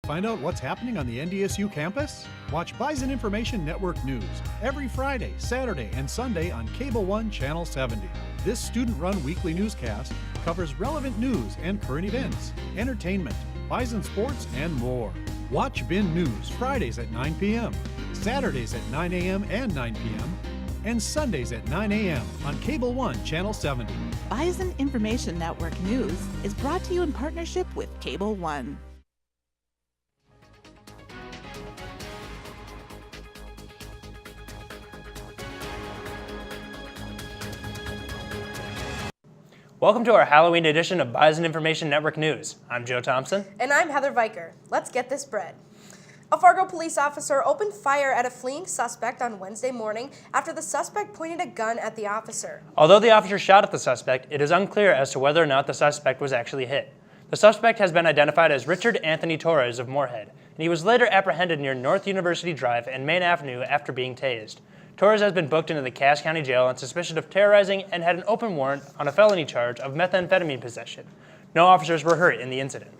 Find out what's happening on the NDSU campus? Watch Bison Information Network News every Friday, Saturday, and Sunday on Cable 1 Channel 70. This student-run weekly newscast covers relevant news and current events, entertainment, Bison sports, and more. Watch BIN News Fridays at 9 p.m., Saturdays at 9 a.m. and 9 p.m., and Sundays at 9 a.m. on Cable 1 Channel 70. Bison Information Network News is brought to you in partnership with Cable 1. Welcome to our Halloween edition of Bison Information Network News. I'm Joe Thompson. And I'm Heather Vikre. Let's get this bread. A Fargo police officer opened fire at a fleeing suspect on Wednesday morning after the suspect pointed a gun at the officer. Although the officer shot at the suspect, it is unclear as to whether or not the suspect was actually hit. The suspect has been identified as Richard Anthony Torres of Moorhead, and he was later apprehended near North University Drive and Main Avenue after being tased. Torres has been booked into the Cass County Jail on suspicion of terrorizing and had an open warrant on a felony charge of methamphetamine possession. No officers were hurt in the incident.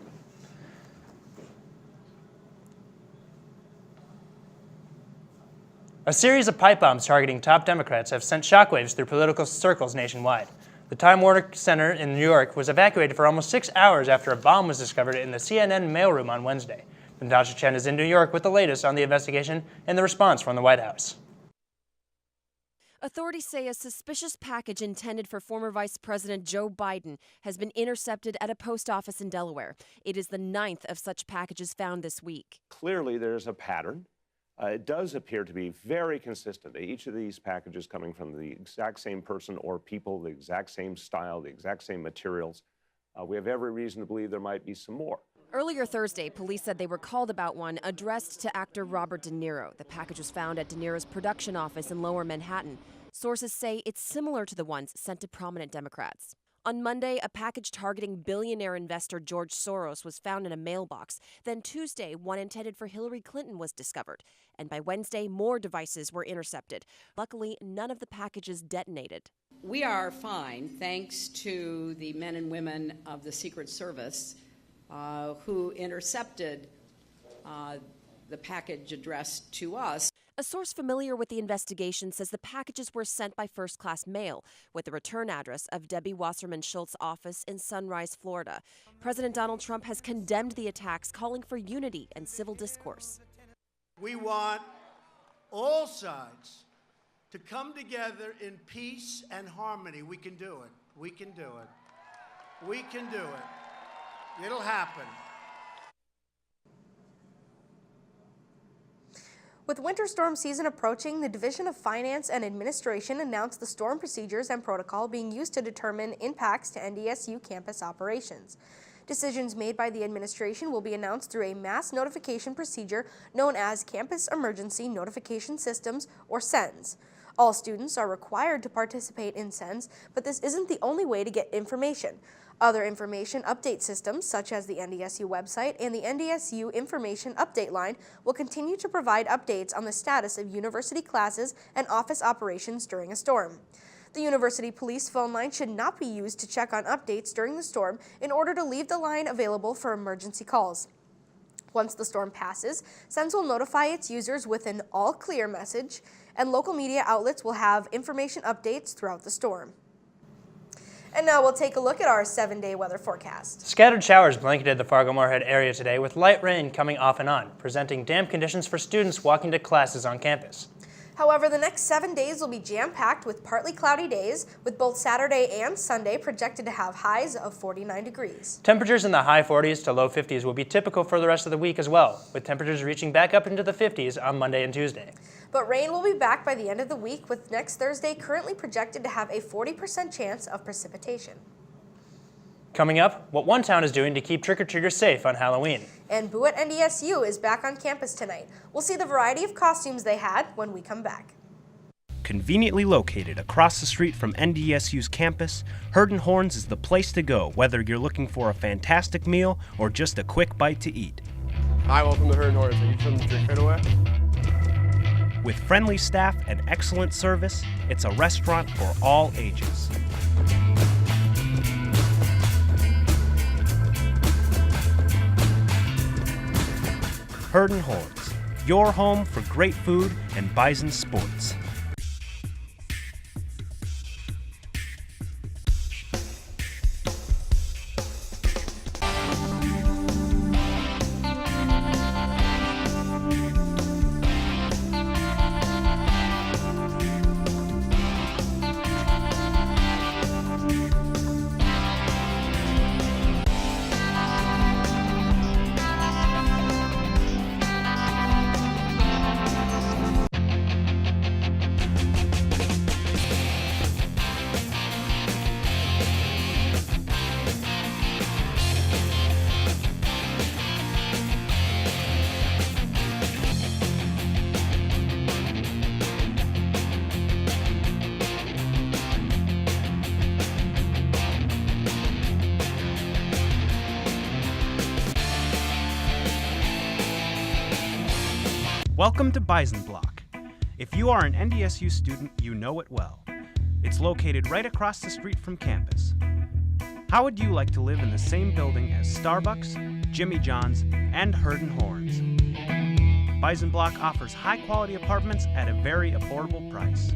A series of pipe bombs targeting top Democrats have sent shockwaves through political circles nationwide. The Time Warner Center in New York was evacuated for almost 6 hours after a bomb was discovered in the CNN mailroom on Wednesday. Natasha Chen is in New York with the latest on the investigation and the response from the White House. Authorities say a suspicious package intended for former Vice President Joe Biden has been intercepted at a post office in Delaware. It is the 9th of such packages found this week. Clearly, there's a pattern. It does appear to be very consistent. Each of these packages coming from the exact same person or people, the exact same style, the exact same materials. We have every reason to believe there might be some more. Earlier Thursday, police said they were called about one addressed to actor Robert De Niro. The package was found at De Niro's production office in Lower Manhattan. Sources say it's similar to the ones sent to prominent Democrats. On Monday, a package targeting billionaire investor George Soros was found in a mailbox. Then Tuesday, one intended for Hillary Clinton was discovered. And by Wednesday, more devices were intercepted. Luckily, none of the packages detonated. We are fine, thanks to the men and women of the Secret Service who intercepted the package addressed to us. A source familiar with the investigation says the packages were sent by first-class mail with the return address of Debbie Wasserman Schultz's office in Sunrise, Florida. President Donald Trump has condemned the attacks, calling for unity and civil discourse. We want all sides to come together in peace and harmony. We can do it. We can do it. We can do it. It'll happen. With winter storm season approaching, the Division of Finance and Administration announced the storm procedures and protocol being used to determine impacts to NDSU campus operations. Decisions made by the administration will be announced through a mass notification procedure known as Campus Emergency Notification Systems, or CENS. All students are required to participate in CENS, but this isn't the only way to get information. Other information update systems, such as the NDSU website and the NDSU Information Update Line, will continue to provide updates on the status of university classes and office operations during a storm. The University Police phone line should not be used to check on updates during the storm in order to leave the line available for emergency calls. Once the storm passes, CENS will notify its users with an all clear message, and local media outlets will have information updates throughout the storm. And now we'll take a look at our 7-day weather forecast. Scattered showers blanketed the Fargo-Moorhead area today with light rain coming off and on, presenting damp conditions for students walking to classes on campus. However, the next 7 days will be jam-packed with partly cloudy days, with both Saturday and Sunday projected to have highs of 49 degrees. Temperatures in the high 40s to low 50s will be typical for the rest of the week as well, with temperatures reaching back up into the 50s on Monday and Tuesday. But rain will be back by the end of the week, with next Thursday currently projected to have a 40% chance of precipitation. Coming up, what one town is doing to keep trick-or-treaters safe on Halloween. And Boo at NDSU is back on campus tonight. We'll see the variety of costumes they had when we come back. Conveniently located across the street from NDSU's campus, Herd and Horns is the place to go, whether you're looking for a fantastic meal or just a quick bite to eat. Hi, welcome to Herd and Horns. Are you from the drink right away? With friendly staff and excellent service, it's a restaurant for all ages. Herdin' Horns, your home for great food and Bison sports. Welcome to Bison Block. If you are an NDSU student, you know it well. It's located right across the street from campus. How would you like to live in the same building as Starbucks, Jimmy John's, and Herdin' Horns? Bison Block offers high-quality apartments at a very affordable price.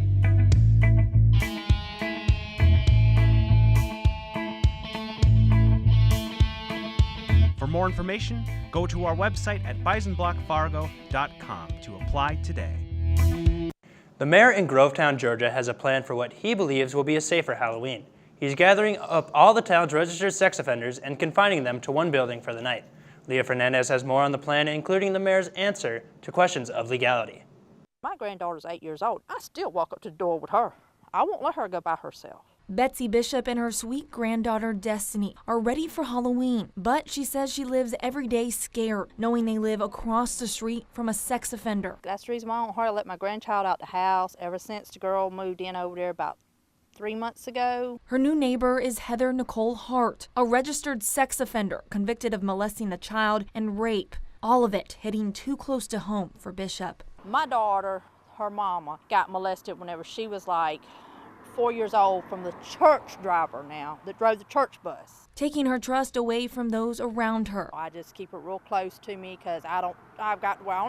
For more information, go to our website at bisonblockfargo.com to apply today. The mayor in Grovetown, Georgia has a plan for what he believes will be a safer Halloween. He's gathering up all the town's registered sex offenders and confining them to one building for the night. Leah Fernandez has more on the plan, including the mayor's answer to questions of legality. My granddaughter's 8 years old. I still walk up to the door with her. I won't let her go by herself. Betsy Bishop and her sweet granddaughter Destiny are ready for Halloween, but she says she lives every day scared, knowing they live across the street from a sex offender. That's the reason why I don't hardly let my grandchild out the house ever since the girl moved in over there about 3 months ago. Her new neighbor is Heather Nicole Hart, a registered sex offender convicted of molesting a child and rape. All of it hitting too close to home for Bishop. My daughter, her mama, got molested whenever she was like 4 years old from the church driver now that drove the church bus. Taking her trust away from those around her. I just keep it real close to me because I don't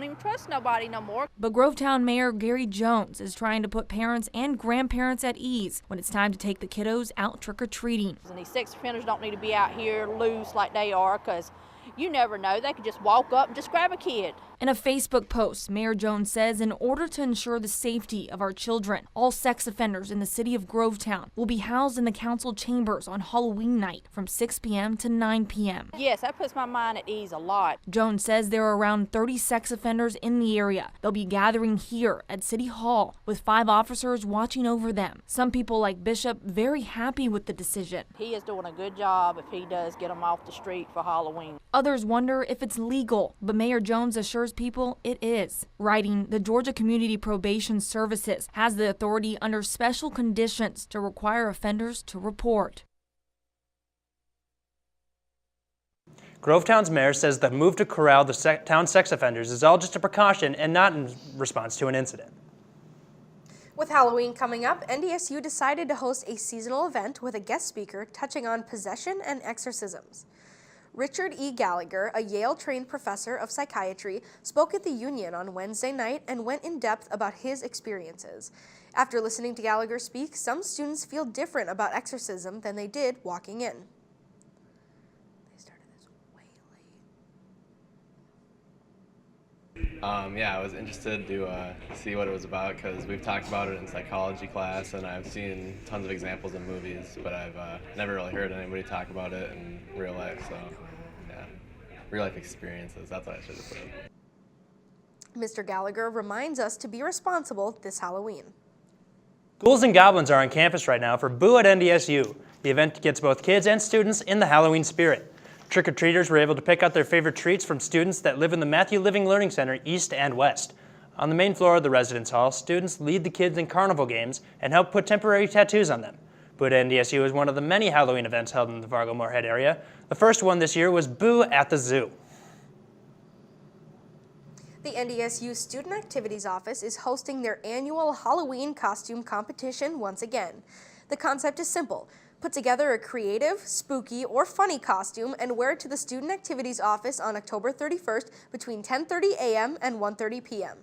even trust nobody no more. But Grovetown Mayor Gary Jones is trying to put parents and grandparents at ease when it's time to take the kiddos out trick-or-treating. And these sex offenders don't need to be out here loose like they are because you never know. They could just walk up and just grab a kid. In a Facebook post, Mayor Jones says in order to ensure the safety of our children, all sex offenders in the city of Grovetown will be housed in the council chambers on Halloween night from 6 p.m. to 9 p.m. Yes, that puts my mind at ease a lot. Jones says there are around 30 sex offenders in the area. They'll be gathering here at City Hall with 5 officers watching over them. Some people like Bishop very happy with the decision. He is doing a good job if he does get them off the street for Halloween. Others wonder if it's legal, but Mayor Jones assures people it is. Writing, the Georgia Community Probation Services has the authority under special conditions to require offenders to report. Grovetown's mayor says the move to corral the town's sex offenders is all just a precaution and not in response to an incident. With Halloween coming up, NDSU decided to host a seasonal event with a guest speaker touching on possession and exorcisms. Richard E. Gallagher, a Yale-trained professor of psychiatry, spoke at the Union on Wednesday night and went in depth about his experiences. After listening to Gallagher speak, some students feel different about exorcism than they did walking in. They started this way late. Yeah, I was interested to see what it was about because we've talked about it in psychology class and I've seen tons of examples in movies, but I've never really heard anybody talk about it in real life, so yeah, real life experiences, that's what I should have said. Mr. Gallagher reminds us to be responsible this Halloween. Ghouls and Goblins are on campus right now for Boo at NDSU. The event gets both kids and students in the Halloween spirit. Trick-or-treaters were able to pick out their favorite treats from students that live in the Matthew Living Learning Center East and West. On the main floor of the residence hall, students lead the kids in carnival games and help put temporary tattoos on them. Boo at NDSU is one of the many Halloween events held in the Fargo-Moorhead area. The first one this year was Boo at the Zoo. The NDSU Student Activities Office is hosting their annual Halloween costume competition once again. The concept is simple. Put together a creative, spooky, or funny costume and wear it to the Student Activities Office on October 31st between 10:30 a.m. and 1:30 p.m.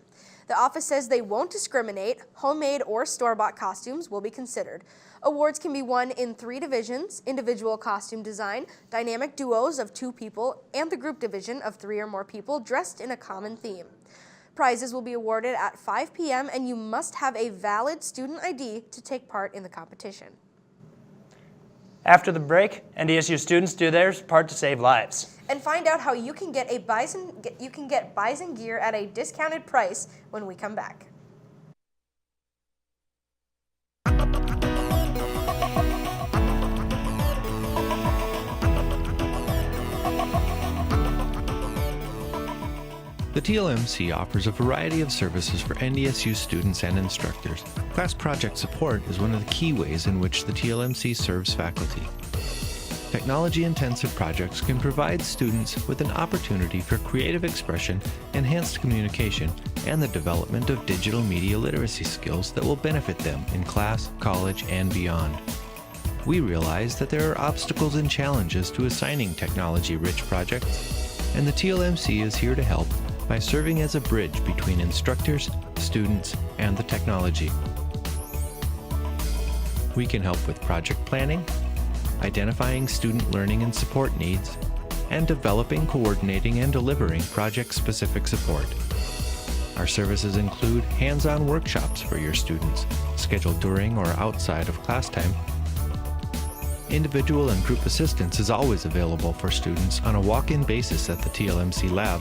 The office says they won't discriminate. Homemade or store-bought costumes will be considered. Awards can be won in 3 divisions: individual costume design, dynamic duos of 2 people, and the group division of 3 or more people dressed in a common theme. Prizes will be awarded at 5 p.m. and you must have a valid student ID to take part in the competition. After the break, NDSU students do their part to save lives. And find out how you can get Bison gear at a discounted price when we come back. The TLMC offers a variety of services for NDSU students and instructors. Class project support is one of the key ways in which the TLMC serves faculty. Technology-intensive projects can provide students with an opportunity for creative expression, enhanced communication, and the development of digital media literacy skills that will benefit them in class, college, and beyond. We realize that there are obstacles and challenges to assigning technology-rich projects, and the TLMC is here to help by serving as a bridge between instructors, students, and the technology. We can help with project planning, identifying student learning and support needs, and developing, coordinating, and delivering project-specific support. Our services include hands-on workshops for your students, scheduled during or outside of class time. Individual and group assistance is always available for students on a walk-in basis at the TLMC lab.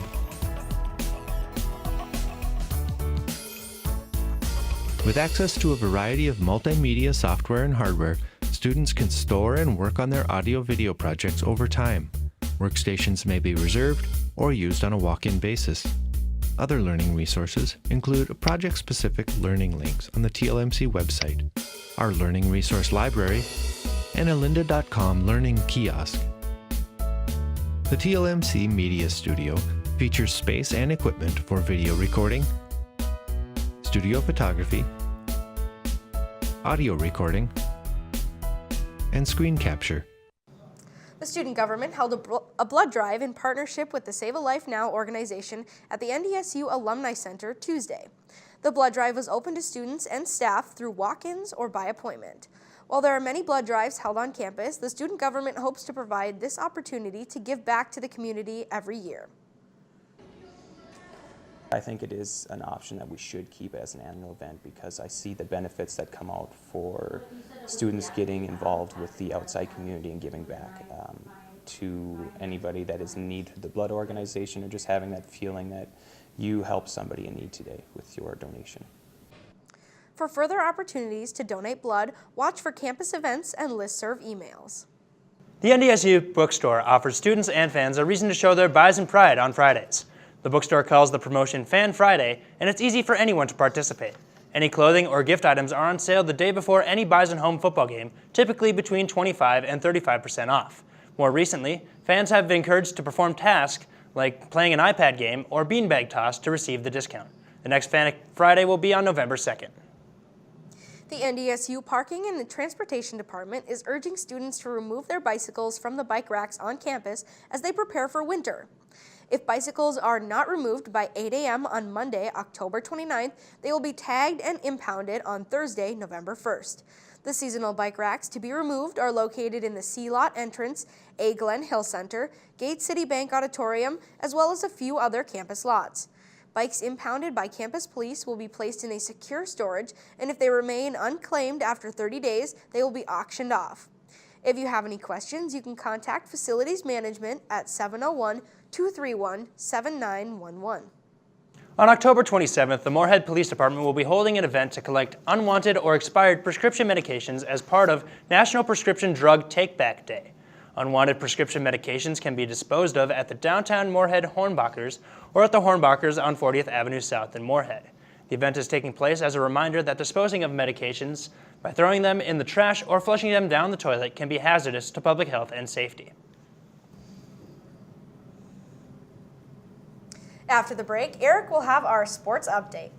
With access to a variety of multimedia software and hardware, students can store and work on their audio-video projects over time. Workstations may be reserved or used on a walk-in basis. Other learning resources include project-specific learning links on the TLMC website, our learning resource library, and a lynda.com learning kiosk. The TLMC Media Studio features space and equipment for video recording, studio photography, audio recording, and screen capture. The student government held a blood drive in partnership with the Save a Life Now organization at the NDSU Alumni Center Tuesday. The blood drive was open to students and staff through walk-ins or by appointment. While there are many blood drives held on campus, the student government hopes to provide this opportunity to give back to the community every year. I think it is an option that we should keep as an annual event because I see the benefits that come out for students getting involved with the outside community and giving back to anybody that is in need of the blood organization, or just having that feeling that you help somebody in need today with your donation. For further opportunities to donate blood, watch for campus events and listserv emails. The NDSU bookstore offers students and fans a reason to show their Bison pride on Fridays. The bookstore calls the promotion Fan Friday, and it's easy for anyone to participate. Any clothing or gift items are on sale the day before any Bison home football game, typically between 25% and 35% off. More recently, fans have been encouraged to perform tasks like playing an iPad game or beanbag toss to receive the discount. The next Fan Friday will be on November 2nd. The NDSU Parking and Transportation Department is urging students to remove their bicycles from the bike racks on campus as they prepare for winter. If bicycles are not removed by 8 a.m. on Monday, October 29th, they will be tagged and impounded on Thursday, November 1st. The seasonal bike racks to be removed are located in the C Lot entrance, A Glen Hill Center, Gate City Bank Auditorium, as well as a few other campus lots. Bikes impounded by campus police will be placed in a secure storage, and if they remain unclaimed after 30 days, they will be auctioned off. If you have any questions, you can contact Facilities Management at 701-231-7911. On October 27th, the Moorhead Police Department will be holding an event to collect unwanted or expired prescription medications as part of National Prescription Drug Take-Back Day. Unwanted prescription medications can be disposed of at the downtown Moorhead Hornbachers or at the Hornbachers on 40th Avenue South in Moorhead. The event is taking place as a reminder that disposing of medications by throwing them in the trash or flushing them down the toilet can be hazardous to public health and safety. After the break, Eric will have our sports update.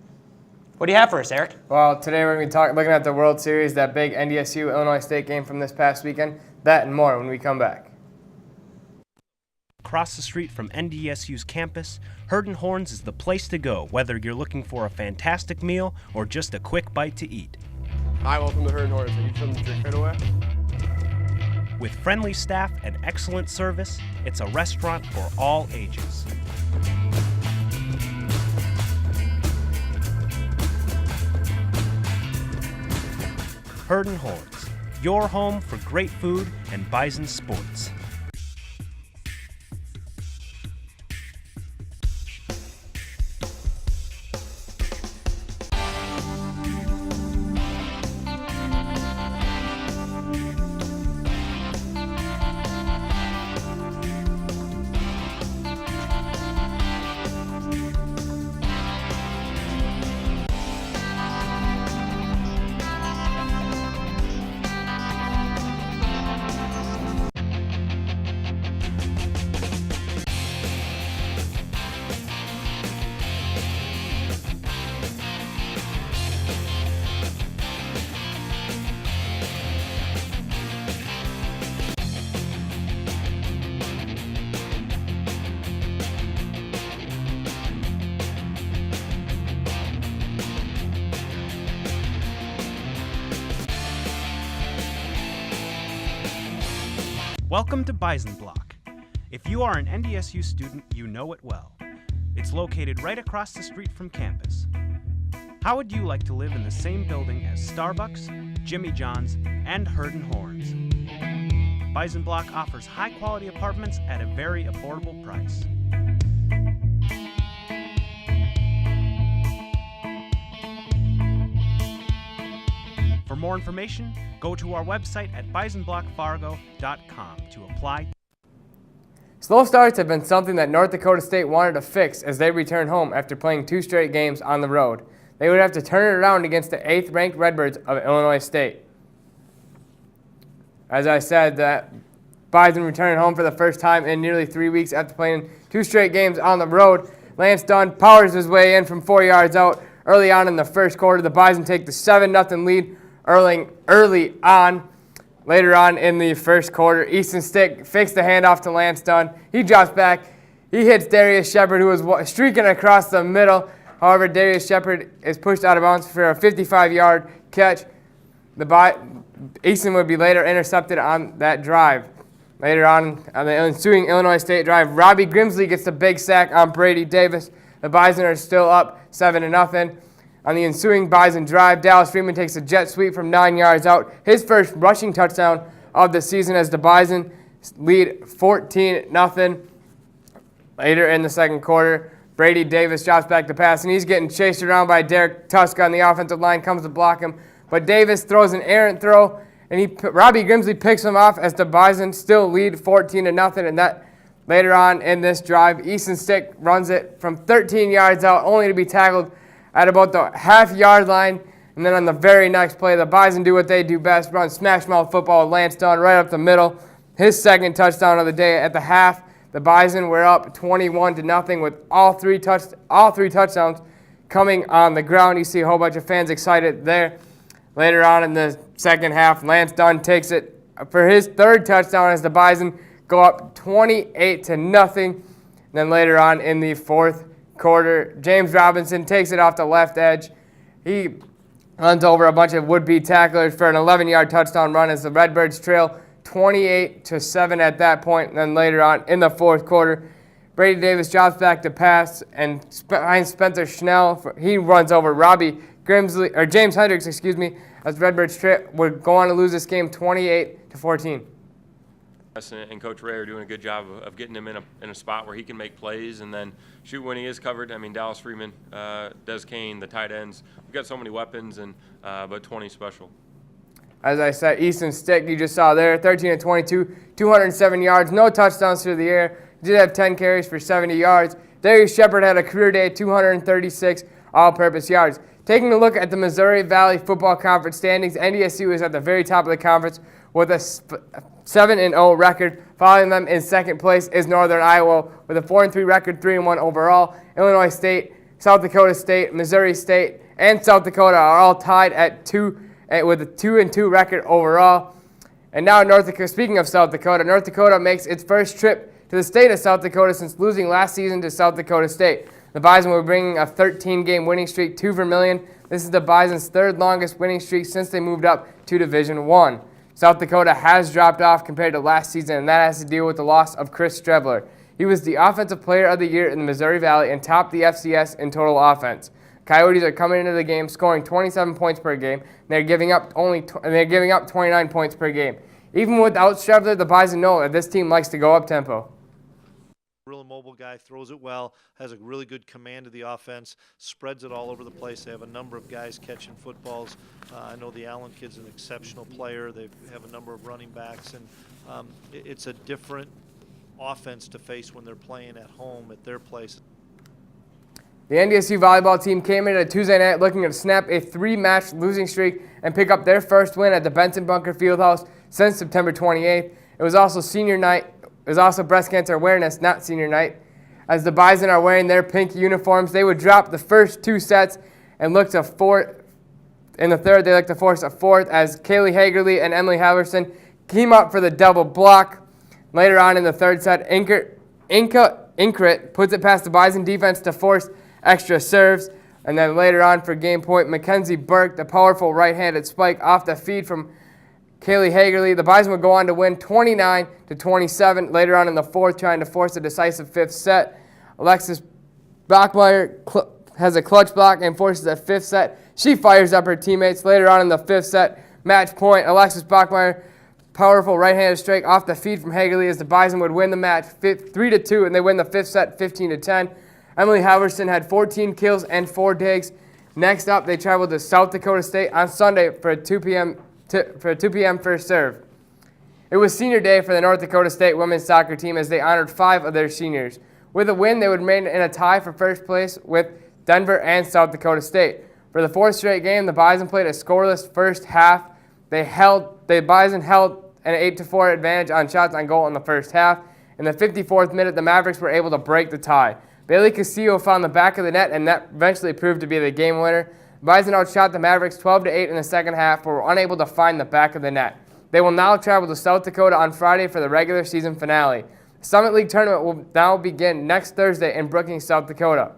What do you have for us, Eric? Well, today we're going to be looking at the World Series, that big NDSU-Illinois State game from this past weekend. That and more when we come back. Across the street from NDSU's campus, Herd & Horns is the place to go, whether you're looking for a fantastic meal or just a quick bite to eat. Hi, welcome to Herd & Horns. Are you from the drink right away? With friendly staff and excellent service, it's a restaurant for all ages. Herd & Horns, your home for great food and Bison sports. Welcome to Bison Block. If you are an NDSU student, you know it well. It's located right across the street from campus. How would you like to live in the same building as Starbucks, Jimmy John's, and Herd & Horns? Bison Block offers high-quality apartments at a very affordable price. For more information, go to our website at bisonblockfargo.com to apply. Slow starts have been something that North Dakota State wanted to fix as they return home after playing 2 straight games on the road. They would have to turn it around against the 8th-ranked Redbirds of Illinois State. As I said, that Bison returning home for the first time in nearly 3 weeks after playing 2 straight games on the road. Lance Dunn powers his way in from 4 yards out early on in the first quarter. The Bison take the 7-0 lead early on. Later on in the first quarter, Easton Stick fakes the handoff to Lance Dunn. He drops back. He hits Darius Shepard, who was streaking across the middle. However, Darius Shepard is pushed out of bounds for a 55-yard catch. Easton would be later intercepted on that drive. Later on the ensuing Illinois State drive, Robbie Grimsley gets the big sack on Brady Davis. The Bison are still up 7-0. On the ensuing Bison drive, Dallas Freeman takes a jet sweep from 9 yards out. His first rushing touchdown of the season as the Bison lead 14-0. Later in the second quarter, Brady Davis drops back the pass, and he's getting chased around by Derek Tusk on the offensive line, comes to block him. But Davis throws an errant throw, and Robbie Grimsley picks him off as the Bison still lead 14-0. And that later on in this drive, Easton Stick runs it from 13 yards out, only to be tackled at about the half-yard line. And then on the very next play, the Bison do what they do best, run smash-mouth football with Lance Dunn right up the middle. His second touchdown of the day at the half. The Bison were up 21-0 with all three touchdowns coming on the ground. You see a whole bunch of fans excited there. Later on in the second half, Lance Dunn takes it for his third touchdown as the Bison go up 28-0. Then later on in the fourth quarter, James Robinson takes it off the left edge. He runs over a bunch of would-be tacklers for an 11-yard touchdown run as the Redbirds trail 28-7 at that point. And then later on in the fourth quarter, Brady Davis drops back to pass, and behind Spencer Schnell, he runs over James Hendricks, as Redbirds would go on to lose this game 28-14. And Coach Ray are doing a good job of getting him in a spot where he can make plays and then shoot when he is covered. I mean, Dallas Freeman, Des Kane, the tight ends. We've got so many weapons, and but 20 special. As I said, Easton Stick, you just saw there, 13-22, 207 yards, no touchdowns through the air. Did have 10 carries for 70 yards. Darius Shepard had a career day, 236 all-purpose yards. Taking a look at the Missouri Valley Football Conference standings, NDSU is at the very top of the conference with a 7-0 record. Following them in second place is Northern Iowa with a 4-3 record, 3-1 overall. Illinois State, South Dakota State, Missouri State, and South Dakota are all tied at 2 with a 2-2 record overall. And now North Dakota, speaking of South Dakota, North Dakota makes its first trip to the state of South Dakota since losing last season to South Dakota State. The Bison were bringing a 13-game winning streak to Vermillion. This is the Bison's third longest winning streak since they moved up to Division I. South Dakota has dropped off compared to last season, and that has to deal with the loss of Chris Strebler. He was the Offensive Player of the Year in the Missouri Valley and topped the FCS in total offense. Coyotes are coming into the game scoring 27 points per game, and they're giving up 29 points per game. Even without Strebler, the Bison know that this team likes to go up tempo. Real mobile guy, throws it well, has a really good command of the offense, spreads it all over the place. They have a number of guys catching footballs. I know the Allen kid's an exceptional player. They have a number of running backs, and it's a different offense to face when they're playing at home at their place. The NDSU volleyball team came in Tuesday night looking to snap a 3-match losing streak and pick up their first win at the Benson Bunker Fieldhouse since September 28th. It was also senior night. It was also breast cancer awareness, not senior night. As the Bison are wearing their pink uniforms, they would drop the first 2 sets and look to fourth. In the third, they look to force a fourth as Kaylee Hagerly and Emily Halverson came up for the double block. Later on in the third set, Inkrit puts it past the Bison defense to force extra serves. And then later on for game point, Mackenzie Burke, the powerful right-handed spike off the feed from Kaylee Hagerly. The Bison would go on to win 29-27 later on in the fourth, trying to force a decisive 5th set. Alexis Bachmeyer has a clutch block and forces a 5th set. She fires up her teammates later on in the 5th set. Match point, Alexis Bachmeyer, powerful right-handed strike off the feed from Hagerly as the Bison would win the match 3-2, and they win the 5th set 15-10. Emily Halverson had 14 kills and 4 digs. Next up, they traveled to South Dakota State on Sunday for a 2 p.m. first serve. It was senior day for the North Dakota State women's soccer team as they honored 5 of their seniors. With a win, they would remain in a tie for first place with Denver and South Dakota State. For the 4th straight game, the Bison played a scoreless first half. The Bison held an 8-4 advantage on shots on goal in the first half. In the 54th minute, the Mavericks were able to break the tie. Bailey Castillo found the back of the net, and that eventually proved to be the game winner. The Bison outshot the Mavericks 12-8 in the second half, but were unable to find the back of the net. They will now travel to South Dakota on Friday for the regular season finale. The Summit League tournament will now begin next Thursday in Brookings, South Dakota.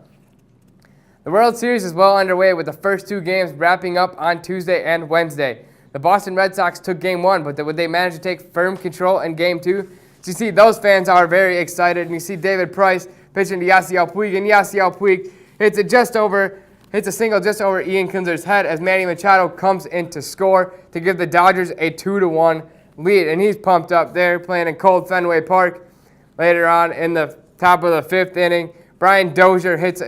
The World Series is well underway with the first 2 games wrapping up on Tuesday and Wednesday. The Boston Red Sox took Game 1, but would they manage to take firm control in Game 2? So you see, those fans are very excited, and you see David Price pitching to Yasiel Puig, and Yasiel Puig hits a single just over Ian Kinzler's head as Manny Machado comes in to score to give the Dodgers a 2-1 lead, and he's pumped up there playing in cold Fenway Park. Later on in the top of the 5th inning, Brian Dozier hits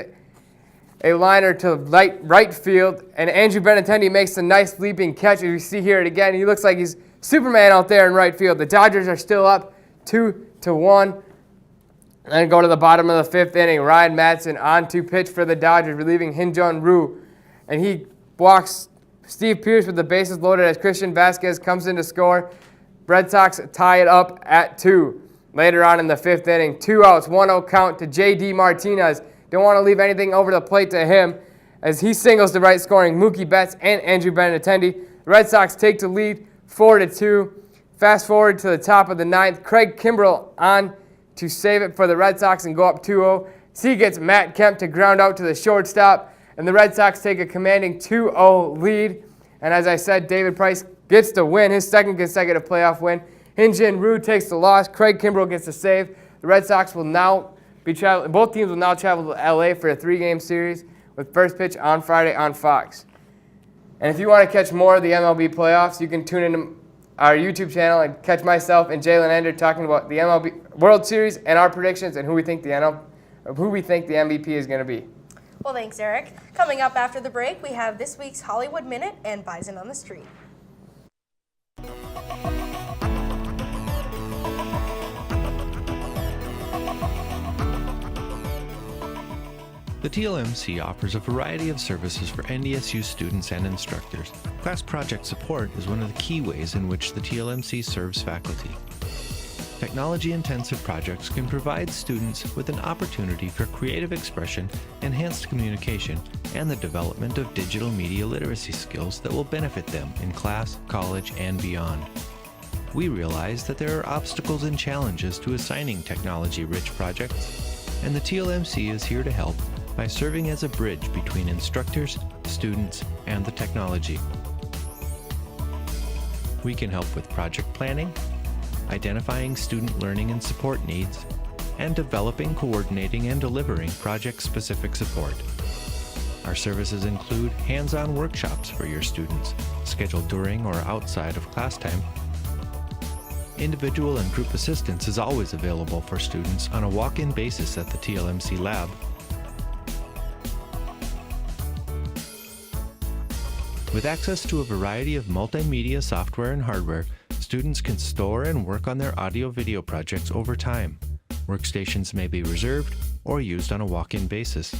a liner to right field, and Andrew Benintendi makes a nice leaping catch. As you see here again, he looks like he's Superman out there in right field. The Dodgers are still up 2-1. And then go to the bottom of the 5th inning. Ryan Madsen on to pitch for the Dodgers, relieving Hyun-Jun Ryu. And he walks Steve Pearce with the bases loaded as Christian Vasquez comes in to score. Red Sox tie it up at 2. Later on in the 5th inning, 2 outs, 1-0 count to J.D. Martinez. Don't want to leave anything over the plate to him as he singles to right, scoring Mookie Betts and Andrew Benintendi. The Red Sox take the lead 4-2. Fast forward to the top of the 9th. Craig Kimbrell on to save it for the Red Sox and go up 2-0. He gets Matt Kemp to ground out to the shortstop, and the Red Sox take a commanding 2-0 lead. And as I said, David Price gets the win, his 2nd consecutive playoff win. Hyun-Jin Ryu takes the loss. Craig Kimbrell gets the save. The Red Sox will now be traveling. Both teams will now travel to LA for a 3-game series with first pitch on Friday on Fox. And if you want to catch more of the MLB playoffs, you can tune in our YouTube channel and catch myself and Jalen Ender talking about the MLB World Series and our predictions and who we think the MVP is going to be. Well, thanks, Eric. Coming up after the break, we have this week's Hollywood Minute and Bison on the Street. The TLMC offers a variety of services for NDSU students and instructors. Class project support is one of the key ways in which the TLMC serves faculty. Technology-intensive projects can provide students with an opportunity for creative expression, enhanced communication, and the development of digital media literacy skills that will benefit them in class, college, and beyond. We realize that there are obstacles and challenges to assigning technology-rich projects, and the TLMC is here to help by serving as a bridge between instructors, students, and the technology. We can help with project planning, identifying student learning and support needs, and developing, coordinating, and delivering project-specific support. Our services include hands-on workshops for your students, scheduled during or outside of class time. Individual and group assistance is always available for students on a walk-in basis at the TLMC lab. With access to a variety of multimedia software and hardware, students can store and work on their audio-video projects over time. Workstations may be reserved or used on a walk-in basis.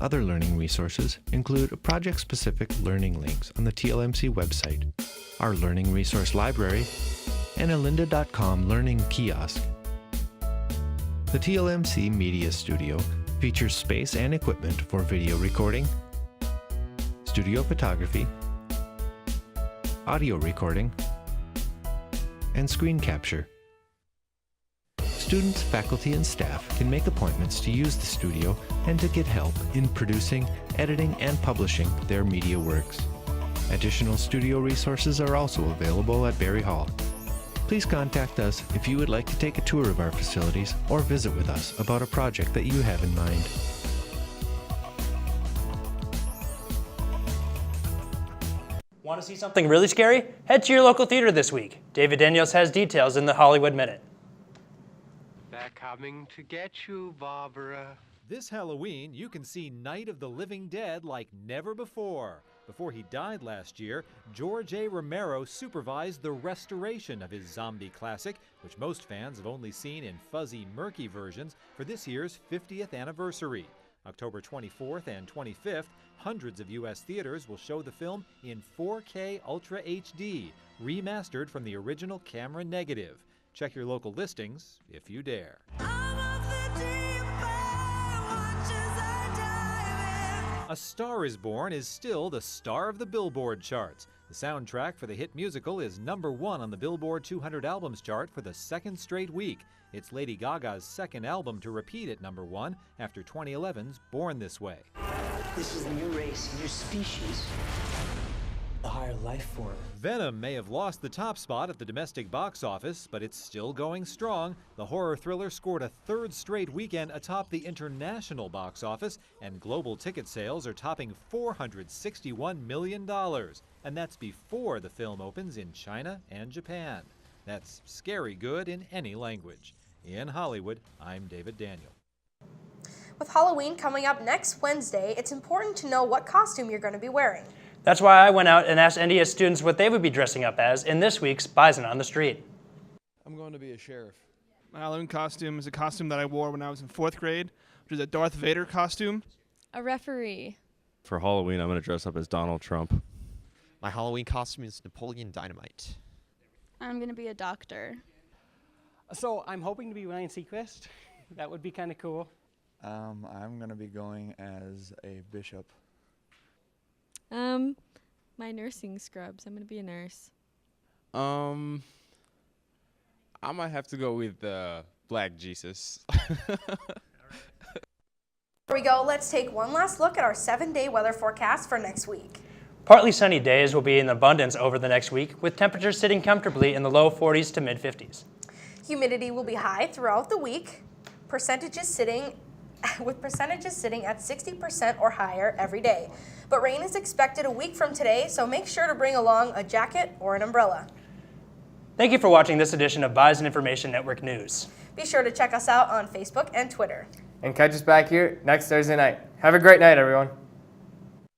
Other learning resources include project-specific learning links on the TLMC website, our learning resource library, and a lynda.com learning kiosk. The TLMC Media Studio features space and equipment for video recording, studio photography, audio recording, and screen capture. Students, faculty, and staff can make appointments to use the studio and to get help in producing, editing, and publishing their media works. Additional studio resources are also available at Berry Hall. Please contact us if you would like to take a tour of our facilities or visit with us about a project that you have in mind. Want to see something really scary? Head to your local theater this week. David Daniels has details in the Hollywood Minute. They're coming to get you, Barbara. This Halloween, you can see Night of the Living Dead like never before. Before he died last year, George A. Romero supervised the restoration of his zombie classic, which most fans have only seen in fuzzy, murky versions for this year's 50th anniversary. October 24th and 25th, hundreds of U.S. theaters will show the film in 4K Ultra HD, remastered from the original camera negative. Check your local listings if you dare. A Star is Born is still the star of the Billboard charts. The soundtrack for the hit musical is #1 on the Billboard 200 Albums chart for the second straight week. It's Lady Gaga's second album to repeat at #1 after 2011's Born This Way. This is a new race, a new species, a higher life form. Venom may have lost the top spot at the domestic box office, but it's still going strong. The horror thriller scored a third straight weekend atop the international box office, and global ticket sales are topping $461 million. And that's before the film opens in China and Japan. That's scary good in any language. In Hollywood, I'm David Daniel. With Halloween coming up next Wednesday, it's important to know what costume you're going to be wearing. That's why I went out and asked NDS students what they would be dressing up as in this week's Bison on the Street. I'm going to be a sheriff. My Halloween costume is a costume that I wore when I was in 4th grade, which is a Darth Vader costume. A referee. For Halloween, I'm going to dress up as Donald Trump. My Halloween costume is Napoleon Dynamite. I'm going to be a doctor. So I'm hoping to be Ryan Seacrest. That would be kind of cool. I'm going to be going as a bishop. My nursing scrubs. I'm going to be a nurse. I might have to go with Black Jesus. Here we go. Let's take one last look at our 7-day weather forecast for next week. Partly sunny days will be in abundance over the next week, with temperatures sitting comfortably in the low 40s to mid 50s. Humidity will be high throughout the week, with percentages sitting at 60% or higher every day. But rain is expected a week from today, so make sure to bring along a jacket or an umbrella. Thank you for watching this edition of Bison Information Network News. Be sure to check us out on Facebook and Twitter. And catch us back here next Thursday night. Have a great night, everyone.